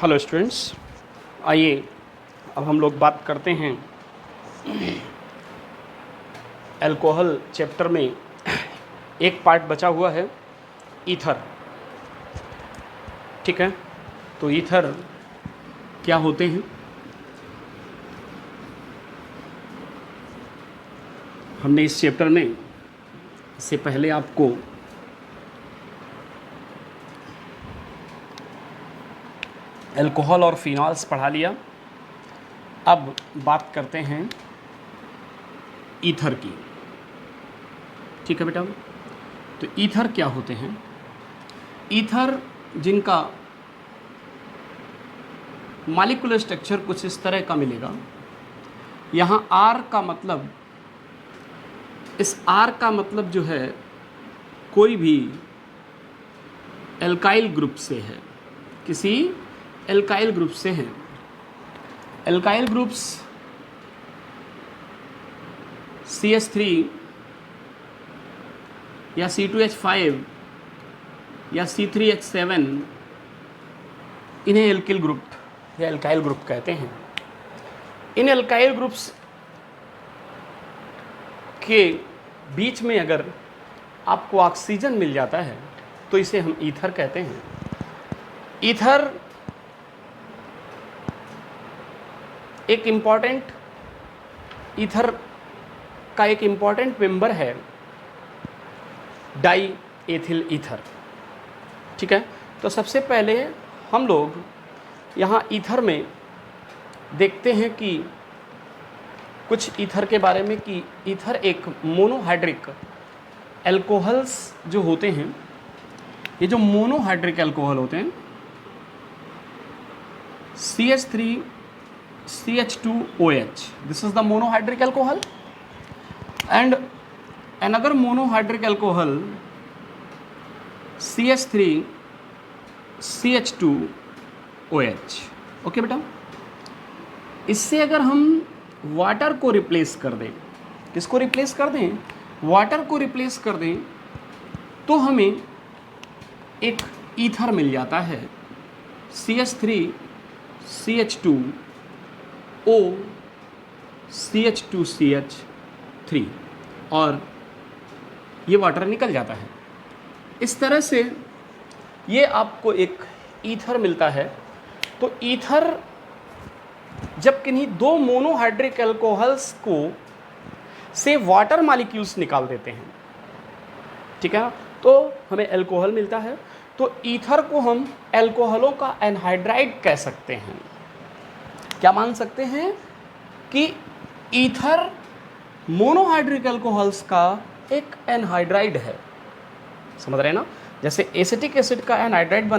Hello students, आइए अब हम लोग बात करते हैं अल्कोहल चैप्टर में। एक पार्ट बचा हुआ है ईथर। ठीक है, तो ईथर क्या होते हैं हमने इस चैप्टर में इससे पहले आपको अल्कोहल और फिनॉल्स पढ़ा लिया। अब बात करते हैं ईथर की। ठीक है बेटा, तो ईथर क्या होते हैं? ईथर जिनका मॉलिक्यूलर स्ट्रक्चर कुछ इस तरह का मिलेगा। यहाँ आर का मतलब, इस आर का मतलब जो है कोई भी एल्काइल ग्रुप से है, किसी एल्काइल ग्रुप से है। एल्काइल ग्रुप्स CH3 या C2H5 या C3H7, इन्हें एल्किल ग्रुप या एल्काइल ग्रुप कहते हैं। इन एल्काइल ग्रुप्स के बीच में अगर आपको ऑक्सीजन मिल जाता है तो इसे हम ईथर कहते हैं। ईथर एक इम्पॉर्टेंट, ईथर का एक इम्पॉर्टेंट मेंबर है डाई एथिल ईथर। ठीक है, तो सबसे पहले हम लोग यहाँ ईथर में देखते हैं कि कुछ ईथर के बारे में, कि ईथर एक मोनोहाइड्रिक एल्कोहल्स जो होते हैं, ये जो मोनोहाइड्रिक एल्कोहल होते हैं, CH3 CH2OH, this is the monohydric alcohol, and another monohydric alcohol CH3 CH2OH। Okay बेटा, इससे अगर हम वाटर को रिप्लेस कर दें, किसको रिप्लेस कर दें? वाटर को रिप्लेस कर दें, तो हमें एक ईथर मिल जाता है CH3 CH2O CH2CH3, और ये वाटर निकल जाता है। इस तरह से ये आपको एक ईथर मिलता है। तो ईथर जब किन्हीं दो मोनोहाइड्रिक एल्कोहल्स को से वाटर मॉलिक्यूल्स निकाल देते हैं, ठीक है ना, तो हमें अल्कोहल मिलता है। तो ईथर को हम एल्कोहलों का एनहाइड्राइड कह सकते हैं। क्या मान सकते हैं कि ईथर मोनोहाइड्रिक एल्कोहल्स का एक एनहाइड्राइड है। समझ रहे हैं ना? जैसे एसिटिक एसिड का एनहाइड्राइड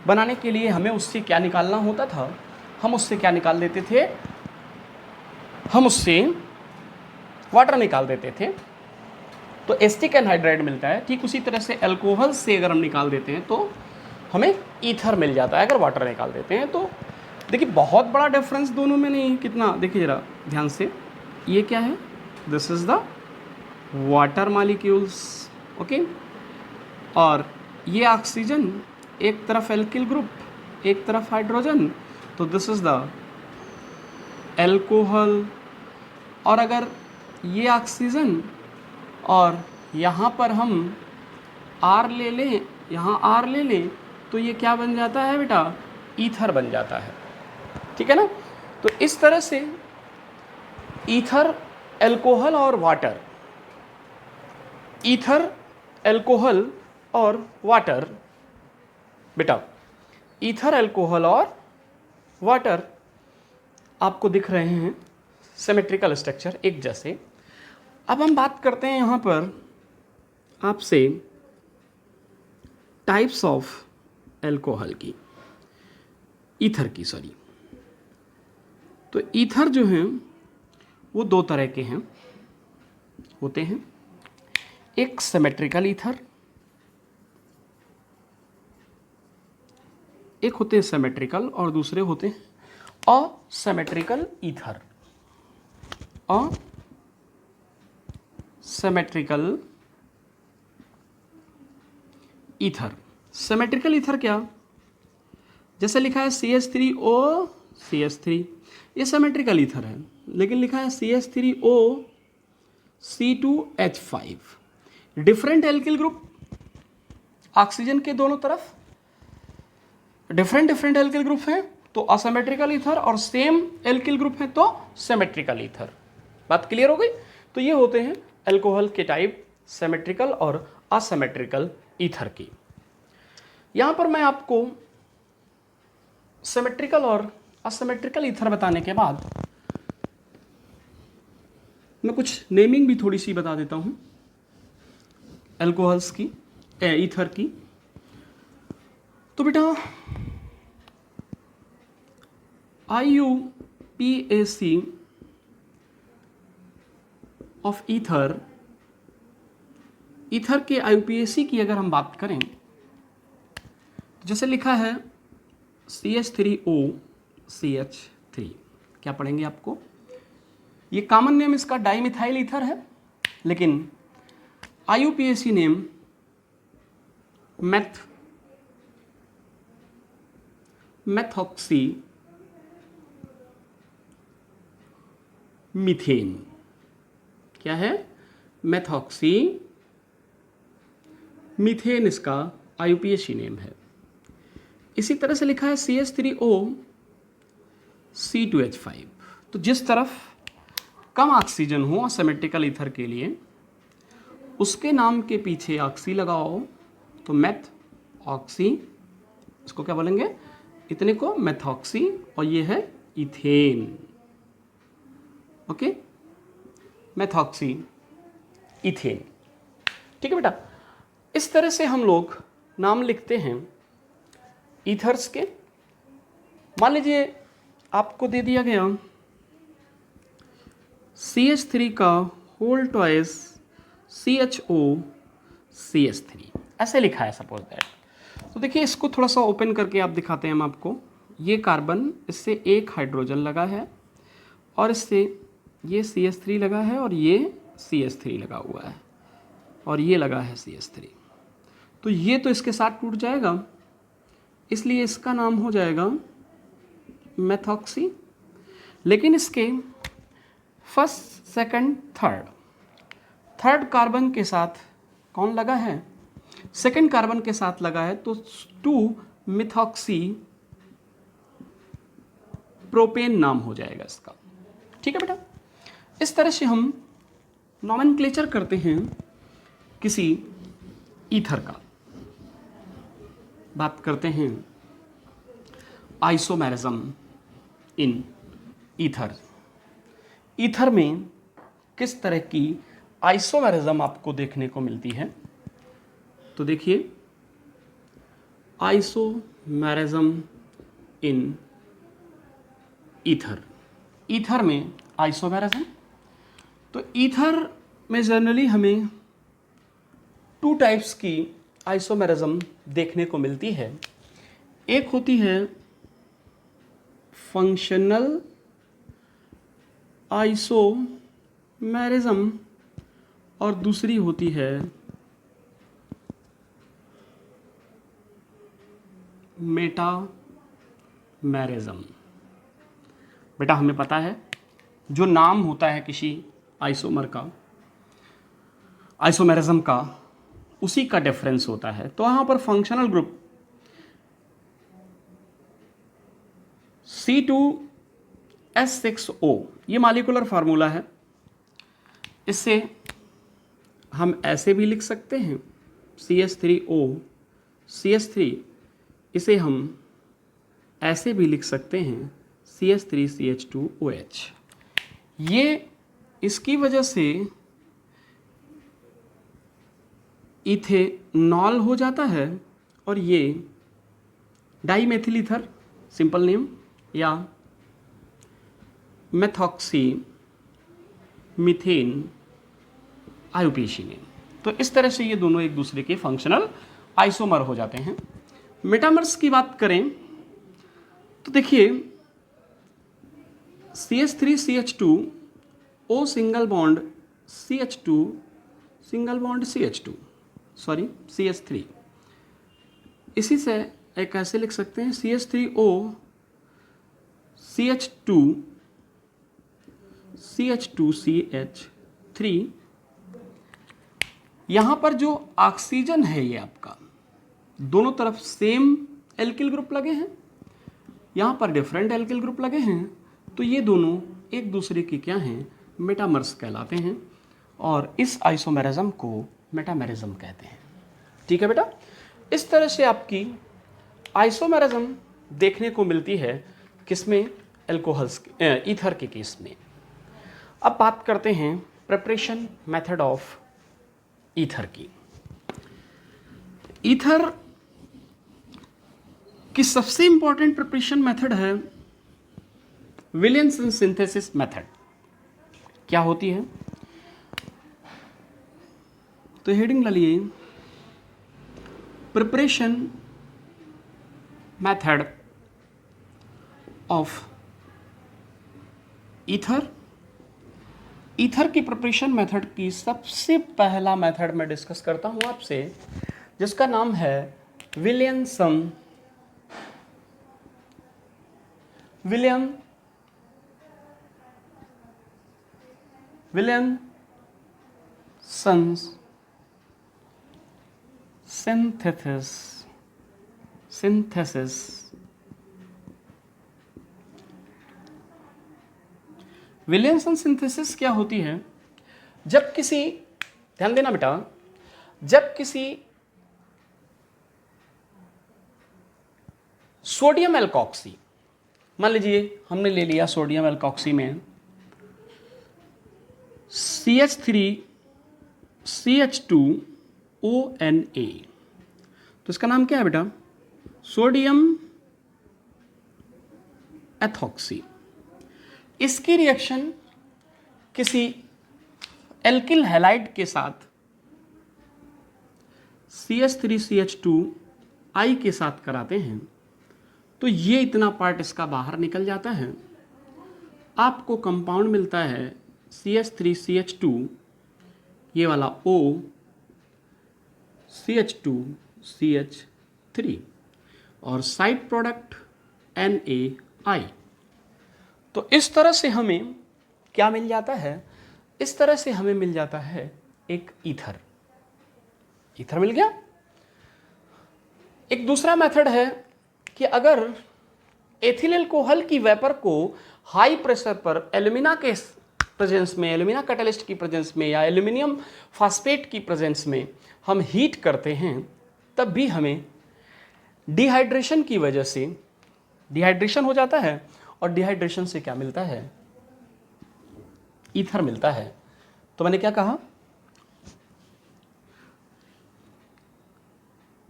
बनाने के लिए हमें उससे क्या निकालना होता था? हम उससे क्या निकाल देते थे? हम उससे वाटर निकाल देते थे, तो एसिटिक एनहाइड्राइड मिलता है। ठीक उसी तरह से अल्कोहल से अगर हम निकाल देते हैं तो हमें ईथर मिल जाता है, अगर वाटर निकाल देते हैं तो। देखिए बहुत बड़ा डिफरेंस दोनों में नहीं है, कितना, देखिए ज़रा ध्यान से। ये क्या है? This is the water molecules, okay. और ये ऑक्सीजन, एक तरफ एल्किल ग्रुप, एक तरफ हाइड्रोजन, तो दिस इज़ द एल्कोहल। और अगर ये ऑक्सीजन और यहाँ पर हम R ले लें, यहाँ R ले लें, तो ये क्या बन जाता है बेटा? ईथर बन जाता है। ठीक है ना? तो इस तरह से ईथर, अल्कोहल और वाटर, ईथर, अल्कोहल और वाटर, बेटा ईथर, अल्कोहल और वाटर आपको दिख रहे हैं सिमेट्रिकल स्ट्रक्चर, एक जैसे। अब हम बात करते हैं यहाँ पर आपसे टाइप्स ऑफ अल्कोहल की, ईथर की, सॉरी। तो ईथर जो हैं वो दो तरह के हैं, होते हैं। एक सिमेट्रिकल ईथर, एक होते हैं सिमेट्रिकल, और दूसरे होते हैं asymmetrical ether. Symmetrical ether. Symmetrical ether क्या? जैसे लिखा है CH3O CH3, ये सिमेट्रिकल ईथर है, लेकिन लिखा है CH3O C2H5, different alkyl group, oxygen के दोनों तरफ डिफरेंट एल्किल ग्रुप हैं तो असिमेट्रिकल ईथर, और सेम एल्किल ग्रुप है तो सिमेट्रिकल ईथर। बात क्लियर हो गई? तो ये होते हैं अल्कोहल के टाइप, सिमेट्रिकल और असिमेट्रिकल ईथर की। यहां पर मैं आपको सिमेट्रिकल और असिमेट्रिकल ईथर बताने के बाद मैं कुछ नेमिंग भी थोड़ी सी बता देता हूं अल्कोहल्स की, ईथर की। तो बेटा IUPAC ऑफ ईथर, ईथर के IUPAC की अगर हम बात करें तो जैसे लिखा है CH3O CH3, क्या पढ़ेंगे आपको? ये कॉमन नेम इसका डाइमिथाइल ईथर है, लेकिन IUPAC नेम मेथॉक्सी मीथेन, क्या है? मेथॉक्सी मीथेन इसका IUPAC नेम है। इसी तरह से लिखा है CH3O C2H5। तो जिस तरफ कम ऑक्सीजन हो सिमेट्रिकल ईथर के लिए, उसके नाम के पीछे ऑक्सी लगाओ तो मेथ ऑक्सी, इसको क्या बोलेंगे? इतने को मेथॉक्सी, और ये है इथेन। Okay, methoxy ethane. ठीक है बेटा, इस तरह से हम लोग नाम लिखते हैं ईथर्स के। मान लीजिए आपको दे दिया गया CH3 का होल ट्वाइस CHO CH3, ऐसे लिखा है सपोज दैट। तो देखिए इसको थोड़ा सा ओपन करके आप दिखाते हैं हम आपको। ये कार्बन, इससे एक हाइड्रोजन लगा है, और इससे ये CH3 लगा है, और ये CH3 लगा हुआ है, और ये लगा है CH3। तो ये तो इसके साथ टूट जाएगा, इसलिए इसका नाम हो जाएगा मेथॉक्सी। लेकिन इसके फर्स्ट सेकंड थर्ड कार्बन के साथ कौन लगा है? सेकंड कार्बन के साथ लगा है, तो 2 मिथॉक्सी प्रोपेन नाम हो जाएगा इसका। ठीक है बेटा, इस तरह से हम नॉमेनक्लेचर करते हैं किसी ईथर का। बात करते हैं आइसोमेरिज्म इन ईथर। ईथर में किस तरह की आइसोमेरिज्म आपको देखने को मिलती है? तो देखिए, आइसोमेरिज्म इन ईथर, ईथर में आइसोमेरिज्म। तो ईथर में जनरली हमें 2 टाइप्स की आइसोमेरिज्म देखने को मिलती है। एक होती है फंक्शनल आइसोमेरिज्म, और दूसरी होती है मेटामेरिज्म। बेटा हमें पता है जो नाम होता है किसी आइसोमर का, आइसोमेरिज्म का, उसी का डिफरेंस होता है। तो यहाँ पर फंक्शनल ग्रुप C2H6O, ये मॉलिक्यूलर फार्मूला है। इससे हम ऐसे भी लिख सकते हैं CH3O CH3, इसे हम ऐसे भी लिख सकते हैं CH3CH2OH। ये इसकी वजह से इथेनॉल हो जाता है, और ये डाईमेथिल ईथर, सिंपल नेम, या मेथॉक्सी मीथेन IUPAC नेम। तो इस तरह से ये दोनों एक दूसरे के फंक्शनल आइसोमर हो जाते हैं। मेटामर्स की बात करें तो देखिए CH3CH2 O single bond CH2 single bond CH2 sorry CH3, इसी से एक ऐसे लिख सकते हैं CH3O CH2 CH2CH3। यहाँ पर जो ऑक्सीजन है ये आपका दोनों तरफ सेम एल्किल ग्रुप लगे हैं, यहाँ पर डिफरेंट एल्किल ग्रुप लगे हैं, तो ये दोनों एक दूसरे के क्या हैं, मेटामर्स कहलाते हैं और इस आइसोमेरिज्म को मेटामेरिज्म कहते हैं। ठीक है बेटा, इस तरह से आपकी आइसोमेरिज्म देखने को मिलती है किसमें, एल्कोहल्स ईथर के केस में। अब बात करते हैं प्रिपरेशन मेथड ऑफ ईथर की। ईथर की सबसे इंपॉर्टेंट प्रिपरेशन मेथड है विलियमसन सिंथेसिस मेथड। क्या होती है, तो हेडिंग डालिए preparation method of ether. Ether की प्रिपरेशन मेथड की सबसे पहला मेथड मैं डिस्कस करता हूं आपसे, जिसका नाम है विलियमसन synthesis। विलियमसन सिंथेसिस क्या होती है, जब किसी, ध्यान देना बेटा, जब किसी सोडियम एल्कोक्सी, मान लीजिए हमने ले लिया सोडियम एल्कोक्सी में CH3CH2ONA, तो इसका नाम क्या है बेटा, सोडियम एथॉक्सी। इसकी रिएक्शन किसी एल्किल हैलाइड के साथ CH3CH2I के साथ कराते हैं, तो ये इतना पार्ट इसका बाहर निकल जाता है, आपको कंपाउंड मिलता है CH3CH2, ये वाला O CH2CH3 और साइड प्रोडक्ट NaI। तो इस तरह से हमें क्या मिल जाता है, इस तरह से हमें मिल जाता है एक ईथर। ईथर मिल गया। एक दूसरा मेथड है कि अगर एथिल अल्कोहल की वेपर को हाई प्रेशर पर एल्यूमिना के प्रेजेंस में, एल्यूमिना कैटलिस्ट की प्रेजेंस में या एल्यूमिनियम फास्फेट की प्रेजेंस में हम हीट करते हैं, तब भी हमें डिहाइड्रेशन की वजह से डिहाइड्रेशन हो जाता है और डिहाइड्रेशन से क्या मिलता है, ईथर मिलता है। तो मैंने क्या कहा,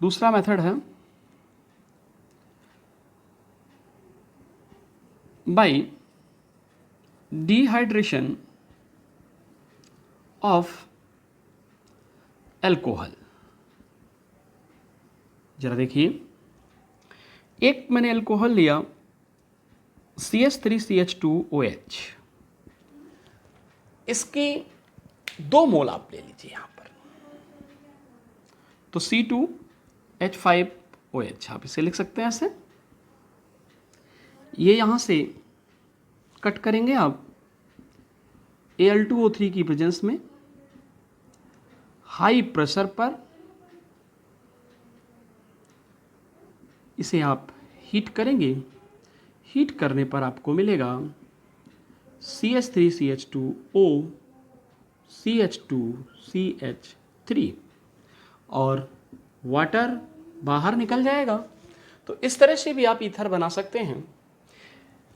दूसरा मेथड है बाय डिहाइड्रेशन ऑफ एल्कोहल। जरा देखिए, एक मैंने एल्कोहल लिया CH3CH2OH, इसकी 2 मोल आप ले लीजिए यहां पर, तो C2H5OH आप इसे लिख सकते हैं ऐसे। ये यहां से कट करेंगे आप Al2O3 की प्रेजेंस में, हाई प्रेशर पर इसे आप हीट करेंगे, हीट करने पर आपको मिलेगा CH3CH2O CH2CH3 और वाटर बाहर निकल जाएगा। तो इस तरह से भी आप ईथर बना सकते हैं।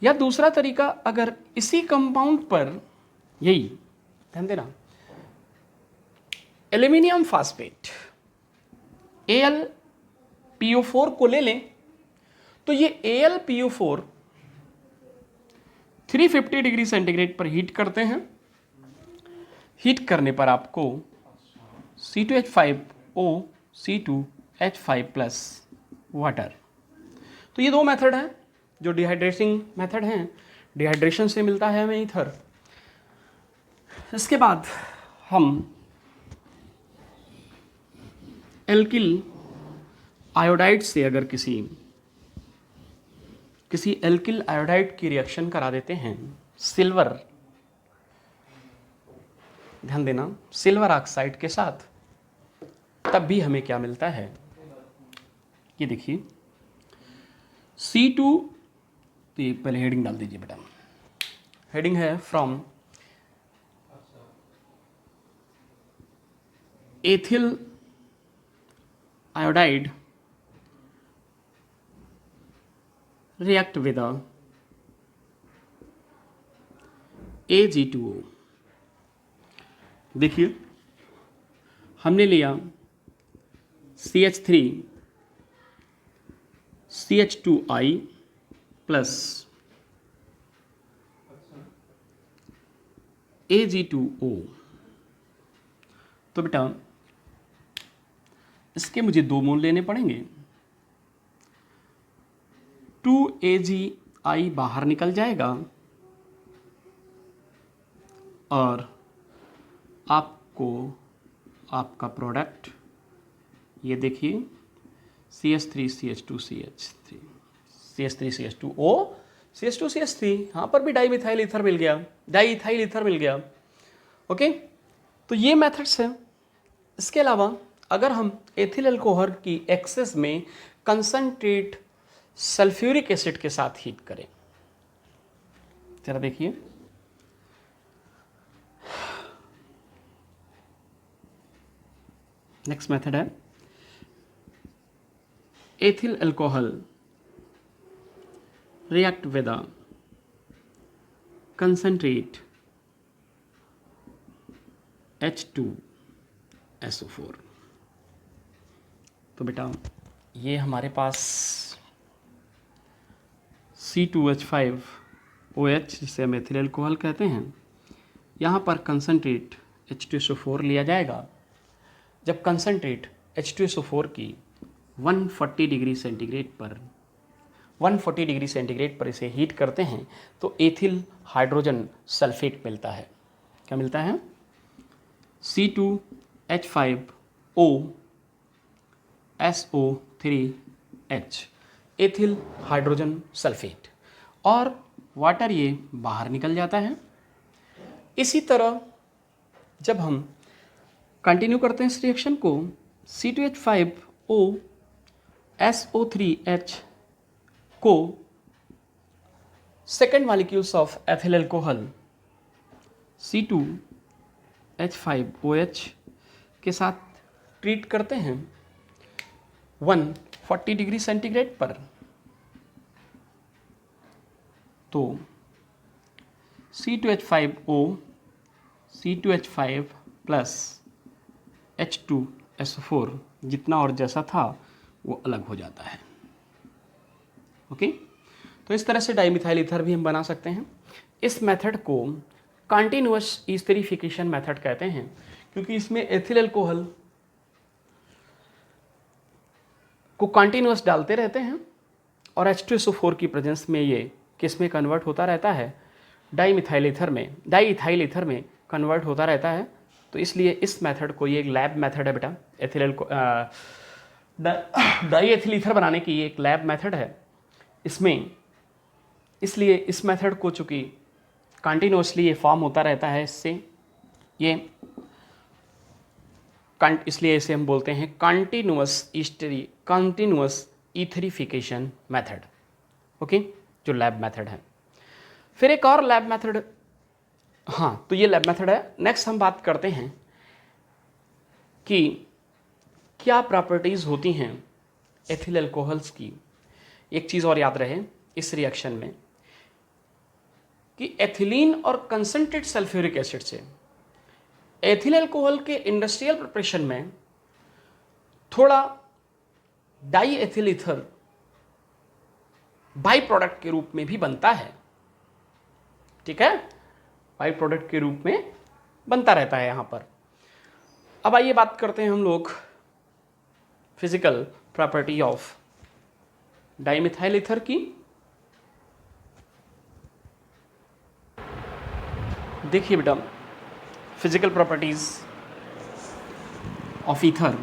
या दूसरा तरीका, अगर इसी कंपाउंड पर, यही ध्यान देना, एल्यूमिनियम फास्फेट AlPO4 को ले लें, तो ये AlPO4 350 डिग्री सेंटीग्रेड पर हीट करते हैं। हीट करने पर आपको C2H5O C2H5 प्लस वाटर। तो ये 2 मेथड हैं जो डिहाइड्रेटिंग मेथड हैं, डिहाइड्रेशन से मिलता है हमें ईथर। इसके बाद हम एल्किल आयोडाइड से अगर किसी एल्किल आयोडाइड की रिएक्शन करा देते हैं सिल्वर, ध्यान देना, सिल्वर ऑक्साइड के साथ, तब भी हमें क्या मिलता है, ये देखिए C2, तो ये पहले हेडिंग डाल दीजिए बेटा। हेडिंग है from ethyl iodide react with a Ag2O। देखिए हमने लिया CH3 CH2I प्लस Ag2O। तो बेटा इसके मुझे 2 मोल लेने पड़ेंगे, 2AgI बाहर निकल जाएगा और आपको आपका प्रोडक्ट ये देखिए CH3 CH2 CH3 CH3 CH2O CH2 CH3, यहाँ पर भी डाई मिथाइल ईथर मिल गया, डाई इथाइल ईथर मिल गया। ओके, तो ये मेथड्स हैं। इसके अलावा अगर हम एथिल अल्कोहल की एक्सेस में कंसंट्रेट सल्फ्यूरिक एसिड के साथ हीट करें, जरा देखिए, नेक्स्ट मेथड है ethyl alcohol react with concentrate H2SO4। तो बेटा ये हमारे पास C2H5OH जिसे हम एथिल अल्कोहल कहते हैं, यहाँ पर कंसंट्रेट H2SO4 लिया जाएगा। जब कंसंट्रेट H2SO4 की 140 डिग्री सेंटीग्रेड पर इसे हीट करते हैं तो एथिल हाइड्रोजन सल्फेट मिलता है। क्या मिलता है? C2H5OSO3H, एथिल हाइड्रोजन सल्फेट, और वाटर ये बाहर निकल जाता है। इसी तरह जब हम कंटिन्यू करते हैं इस रिएक्शन को, C2H5OSO3H को second molecules of ethyl alcohol C2H5OH के साथ ट्रीट करते हैं 140 डिग्री सेंटीग्रेड पर, तो C2H5O C2H5 प्लस H2SO4 जितना और जैसा था वो अलग हो जाता है। ओके, तो इस तरह से डाइमिथाइल ईथर भी हम बना सकते हैं। इस मेथड को कंटिन्यूअस ईस्टरिफिकेशन मेथड कहते हैं, क्योंकि इसमें एथिल अल्कोहल को कंटिन्यूअस डालते रहते हैं और H2SO4 की प्रेजेंस में ये किस में कन्वर्ट होता रहता है, डाइमिथाइल ईथर में, डाइइथाइल ईथर में कन्वर्ट होता रहता है। तो इसलिए इस मेथड को, ये एक लैब मेथड है बेटा, एथिल डाई एथिल ईथर बनाने की ये एक लैब मेथड है। इसमें इसलिए इस मेथड को चूँकि कंटिन्यूसली ये फॉर्म होता रहता है, इससे ये इसलिए इसे हम बोलते हैं कंटिन्यूअस ईथरिफिकेशन मेथड। ओके, जो लैब मेथड है। फिर एक और लैब मेथड, हाँ, तो ये लैब मेथड है। नेक्स्ट हम बात करते हैं कि क्या प्रॉपर्टीज़ होती हैं एथिल अल्कोहल्स की। एक चीज़ और याद रहे इस रिएक्शन में कि एथिलीन और कंसंट्रेट सल्फ्यूरिक एसिड से एथिल अल्कोहल के इंडस्ट्रियल प्रिपरेशन में थोड़ा die ethyl ether by product के रूप में भी बनता है। ठीक है, बाई प्रोडक्ट के रूप में बनता रहता है यहाँ पर। अब आइए बात करते हैं हम लोग physical property of dimethyl ether की। देखिए बेटा, physical properties of ether.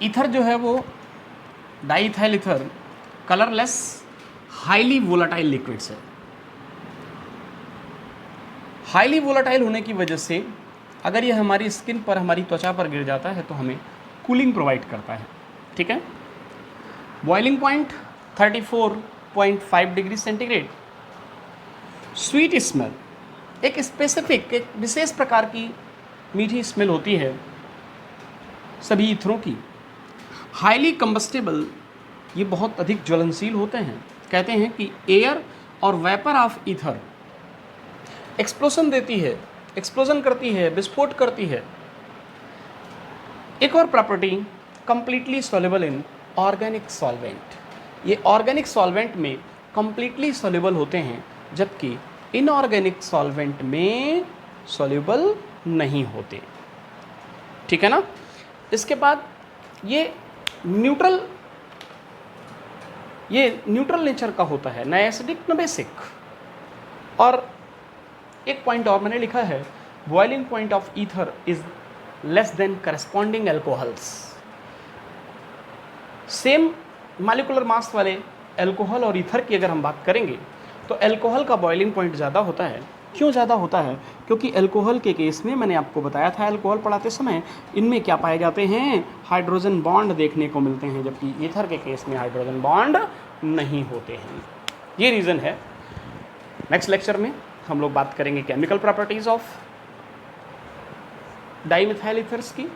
Ether जो है वो diethyl ether colourless highly volatile liquids है। हाईली वोलाटाइल होने की वजह से अगर ये हमारी स्किन पर, हमारी त्वचा पर गिर जाता है तो हमें कूलिंग प्रोवाइड करता है। ठीक है। Boiling point 34.5 degree centigrade. Sweet smell, एक स्पेसिफिक, एक विशेष प्रकार की मीठी स्मेल होती है सभी ईथरों की। हाईली कंबस्टेबल, ये बहुत अधिक ज्वलनशील होते हैं। कहते हैं कि एयर और वेपर ऑफ ईथर एक्सप्लोजन देती है, एक्सप्लोजन करती है, विस्फोट करती है। एक और property, completely soluble in organic solvent. ये ऑर्गेनिक सॉल्वेंट में कंप्लीटली सॉल्युबल होते हैं, जबकि इनऑर्गेनिक सॉल्वेंट में सॉल्युबल नहीं होते। ठीक है ना। इसके बाद ये न्यूट्रल नेचर का होता है, न एसिडिक न बेसिक। और एक पॉइंट और मैंने लिखा है, boiling point of ether is less than corresponding alcohols. Same molecular mass वाले एल्कोहल और ईथर की अगर हम बात करेंगे तो एल्कोहल का बॉइलिंग पॉइंट ज़्यादा होता है। क्यों ज़्यादा होता है? क्योंकि एल्कोहल के केस में मैंने आपको बताया था एल्कोहल पढ़ाते समय, इनमें क्या पाए जाते हैं, हाइड्रोजन बॉन्ड देखने को मिलते हैं, जबकि ईथर के केस में हाइड्रोजन बॉन्ड नहीं होते हैं। ये रीज़न है। नेक्स्ट लेक्चर में हम लोग बात करेंगे chemical properties of dimethyl ethers की।